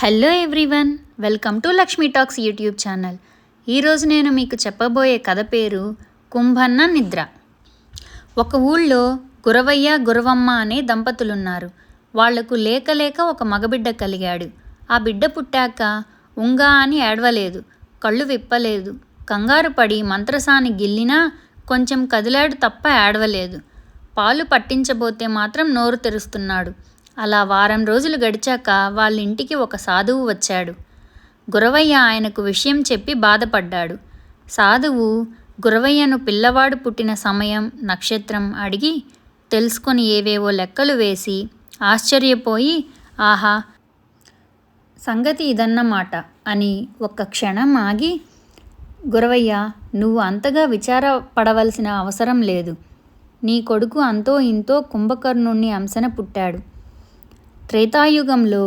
Hello everyone, welcome to Lakshmi talks YouTube channel. ఈరోజు నేను మీకు చెప్పబోయే కథ పేరు కుంభన్న నిద్ర. ఒక ఊళ్ళో గురవయ్య గురవమ్మ అనే దంపతులున్నారు. వాళ్లకు లేక లేక ఒక మగబిడ్డ కలిగాడు. ఆ బిడ్డ పుట్టాక ఉంగా అని ఏడవలేదు, కళ్ళు విప్పలేదు. కంగారు పడి మంత్రసాని గిల్లినా కొంచెం కదిలాడు తప్ప ఏడవలేదు. పాలు పట్టించబోతే మాత్రం నోరు తెరుస్తున్నాడు. అలా వారం రోజులు గడిచాక వాళ్ళ ఇంటికి ఒక సాధువు వచ్చాడు. గురవయ్య ఆయనకు విషయం చెప్పి బాధపడ్డాడు. సాధువు గురవయ్యను పిల్లవాడు పుట్టిన సమయం, నక్షత్రం అడిగి తెలుసుకొని ఏవేవో లెక్కలు వేసి ఆశ్చర్యపోయి, ఆహా, సంగతి ఇదన్నమాట అని ఒక్క క్షణం ఆగి, గురవయ్య, నువ్వు అంతగా విచారపడవలసిన అవసరం లేదు. నీ కొడుకు అంతో ఇంతో కుంభకర్ణుని అంశన పుట్టాడు. త్రేతాయుగంలో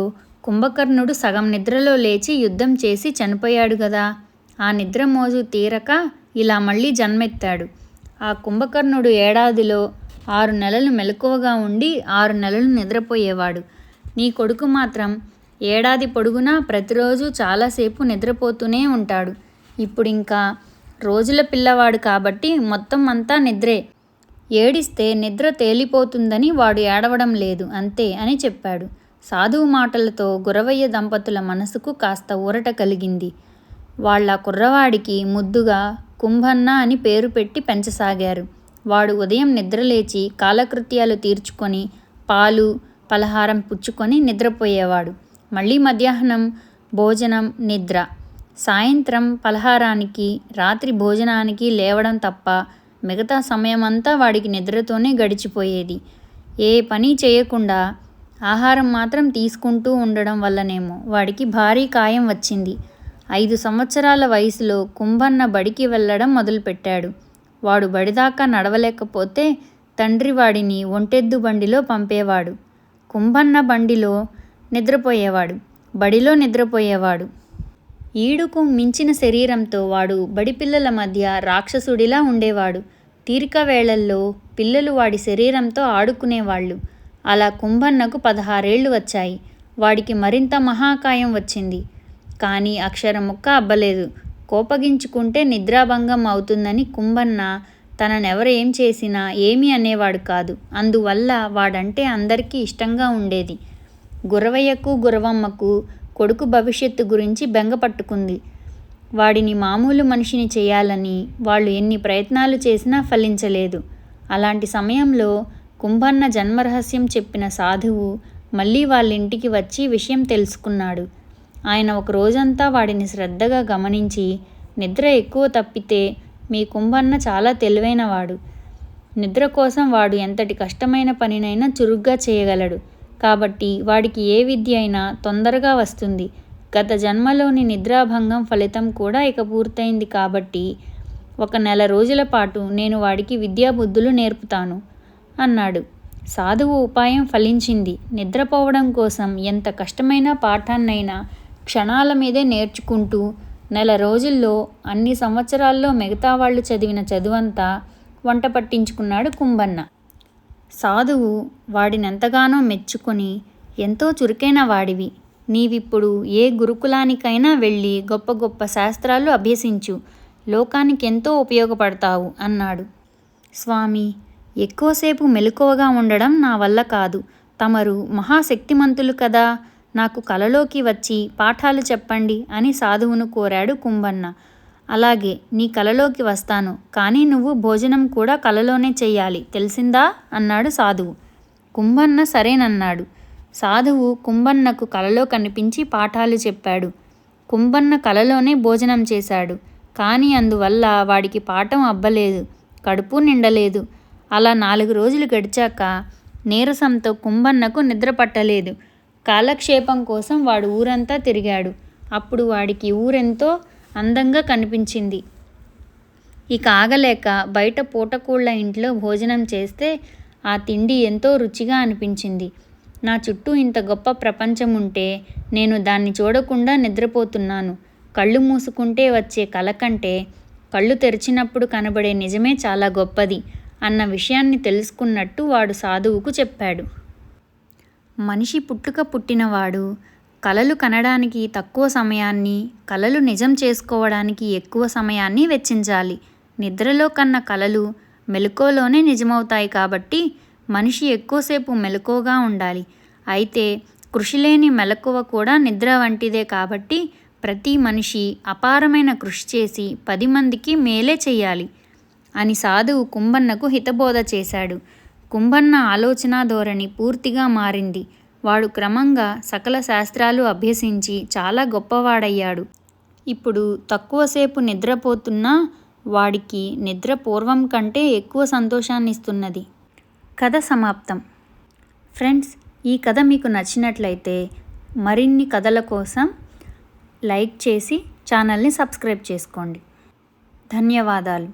కుంభకర్ణుడు సగం నిద్రలో లేచి యుద్ధం చేసి చనిపోయాడు గదా. ఆ నిద్ర మోజు తీరక ఇలా మళ్ళీ జన్మెత్తాడు. ఆ కుంభకర్ణుడు ఏడాదిలో 6 నెలలు మెలకువగా ఉండి 6 నెలలు నిద్రపోయేవాడు. నీ కొడుకు మాత్రం ఏడాది పొడుగునా ప్రతిరోజు చాలాసేపు నిద్రపోతూనే ఉంటాడు. ఇప్పుడింకా రోజుల పిల్లవాడు కాబట్టి మొత్తం అంతా నిద్రే. ఏడిస్తే నిద్ర తేలిపోతుందని వాడు ఏడవడం లేదు అంతే అని చెప్పాడు. సాధువు మాటలతో గురవయ్య దంపతుల మనసుకు కాస్త ఊరట కలిగింది. వాళ్ళ కుర్రవాడికి ముద్దుగా కుంభన్న అని పేరు పెట్టి పెంచసాగారు. వాడు ఉదయం నిద్రలేచి కాలకృత్యాలు తీర్చుకొని పాలు పలహారం పుచ్చుకొని నిద్రపోయేవాడు. మళ్ళీ మధ్యాహ్నం భోజనం, నిద్ర, సాయంత్రం పలహారానికి, రాత్రి భోజనానికి లేవడం తప్ప మిగతా సమయమంతా వాడికి నిద్రతోనే గడిచిపోయేది. ఏ పని చేయకుండా ఆహారం మాత్రం తీసుకుంటూ ఉండడం వల్లనేమో వాడికి భారీ కాయం వచ్చింది. 5 సంవత్సరాల వయసులో కుంభన్న బడికి వెళ్ళడం మొదలుపెట్టాడు. వాడు బడిదాకా నడవలేకపోతే తండ్రి వాడిని ఒంటెద్దు బండిలో పంపేవాడు. కుంభన్న బండిలో నిద్రపోయేవాడు, బడిలో నిద్రపోయేవాడు. ఈడుకు మించిన శరీరంతో వాడు బడిపిల్లల మధ్య రాక్షసుడిలా ఉండేవాడు. తీరిక వేళల్లో పిల్లలు వాడి శరీరంతో ఆడుకునేవాళ్ళు. అలా కుంభన్నకు 16 ఏళ్ళు వచ్చాయి. వాడికి మరింత మహాకాయం వచ్చింది. కానీ అక్షరం ముక్క అబ్బలేదు. కోపగించుకుంటే నిద్రాభంగం అవుతుందని కుంభన్న తననెవరు ఏం చేసినా ఏమీ అనేవాడు కాదు. అందువల్ల వాడంటే అందరికీ ఇష్టంగా ఉండేది. గురవయ్యకు గురవమ్మకు కొడుకు భవిష్యత్తు గురించి బెంగ పట్టుకుంది. వాడిని మామూలు మనిషిని చేయాలని వాళ్ళు ఎన్ని ప్రయత్నాలు చేసినా ఫలించలేదు. అలాంటి సమయంలో కుంభన్న జన్మరహస్యం చెప్పిన సాధువు మళ్ళీ వాళ్ళ ఇంటికి వచ్చి విషయం తెలుసుకున్నాడు. ఆయన ఒక రోజంతా వాడిని శ్రద్ధగా గమనించి, నిద్ర ఎక్కువ తప్పితే మీ కుంభన్న చాలా తెలివైనవాడు. నిద్ర కోసం వాడు ఎంతటి కష్టమైన పనినైనా చురుగ్గా చేయగలడు. కాబట్టి వాడికి ఏ విద్య అయినా తొందరగా వస్తుంది. గత జన్మలోని నిద్రాభంగం ఫలితం కూడా ఇక పూర్తయింది కాబట్టి 1 నెల రోజుల పాటు నేను వాడికి విద్యాబుద్ధులు నేర్పుతాను అన్నాడు. సాధువు ఉపాయం ఫలించింది. నిద్రపోవడం కోసం ఎంత కష్టమైన పాఠాన్నైనా క్షణాల మీదే నేర్చుకుంటూ 1 నెల రోజుల్లో అన్ని సంవత్సరాల్లో మిగతా వాళ్ళు చదివిన చదువంతా వంట పట్టించుకున్నాడు కుంభన్న. సాధువు వాడినెంతగానో మెచ్చుకొని, ఎంతో చురుకైన వాడివి, నీవిప్పుడు ఏ గురుకులానికైనా వెళ్ళి గొప్ప గొప్ప శాస్త్రాలు అభ్యసించు, లోకానికి ఎంతో ఉపయోగపడతావు అన్నాడు. స్వామి, ఎక్కువసేపు మెలకువగా ఉండడం నా వల్ల కాదు. తమరు మహాశక్తిమంతులు కదా, నాకు కలలోకి వచ్చి పాఠాలు చెప్పండి అని సాధువును కోరాడు కుంభన్న. అలాగే, నీ కలలోకి వస్తాను, కానీ నువ్వు భోజనం కూడా కలలోనే చెయ్యాలి, తెలిసిందా అన్నాడు సాధువు. కుంభన్న సరేనన్నాడు. సాధువు కుంభన్నకు కలలో కనిపించి పాఠాలు చెప్పాడు. కుంభన్న కలలోనే భోజనం చేశాడు. కానీ అందువల్ల వాడికి పాఠం అబ్బలేదు, కడుపు నిండలేదు. అలా 4 రోజులు గడిచాక నీరసంతో కుంభన్నకు నిద్ర పట్టలేదు. కాలక్షేపం కోసం వాడు ఊరంతా తిరిగాడు. అప్పుడు వాడికి ఊరెంతో అందంగా కనిపించింది. ఇక ఆగలేక బయట పూటకూళ్ళ ఇంట్లో భోజనం చేస్తే ఆ తిండి ఎంతో రుచిగా అనిపించింది. నా చుట్టూ ఇంత గొప్ప ప్రపంచం ఉంటే నేను దాన్ని చూడకుండా నిద్రపోతున్నాను. కళ్ళు మూసుకుంటే వచ్చే కల కంటే కళ్ళు తెరిచినప్పుడు కనబడే నిజమే చాలా గొప్పది అన్న విషయాన్ని తెలుసుకున్నట్టు వాడు సాధువుకు చెప్పాడు. మనిషి పుట్టుక పుట్టినవాడు కలలు కనడానికి తక్కువ సమయాన్ని, కలలు నిజం చేసుకోవడానికి ఎక్కువ సమయాన్ని వెచ్చించాలి. నిద్రలో కన్న కలలు మెలకువలోనే నిజమవుతాయి కాబట్టి మనిషి ఎక్కువసేపు మెలకువగా ఉండాలి. అయితే కృషి లేని మెలకువ కూడా నిద్ర వంటిదే కాబట్టి ప్రతి మనిషి అపారమైన కృషి చేసి 10 మందికి మేలే చెయ్యాలి అని సాధువు కుంభన్నకు హితబోధ చేశాడు. కుంభన్న ఆలోచనా ధోరణి పూర్తిగా మారింది. వాడు క్రమంగా సకల శాస్త్రాలు అభ్యసించి చాలా గొప్పవాడయ్యాడు. ఇప్పుడు తక్కువసేపు నిద్రపోతున్నా వాడికి నిద్ర పూర్వం కంటే ఎక్కువ సంతోషాన్నిస్తున్నది. కథ సమాప్తం. ఫ్రెండ్స్, ఈ కథ మీకు నచ్చినట్లయితే మరిన్ని కథల కోసం లైక్ చేసి ఛానల్ని సబ్స్క్రైబ్ చేసుకోండి. ధన్యవాదాలు.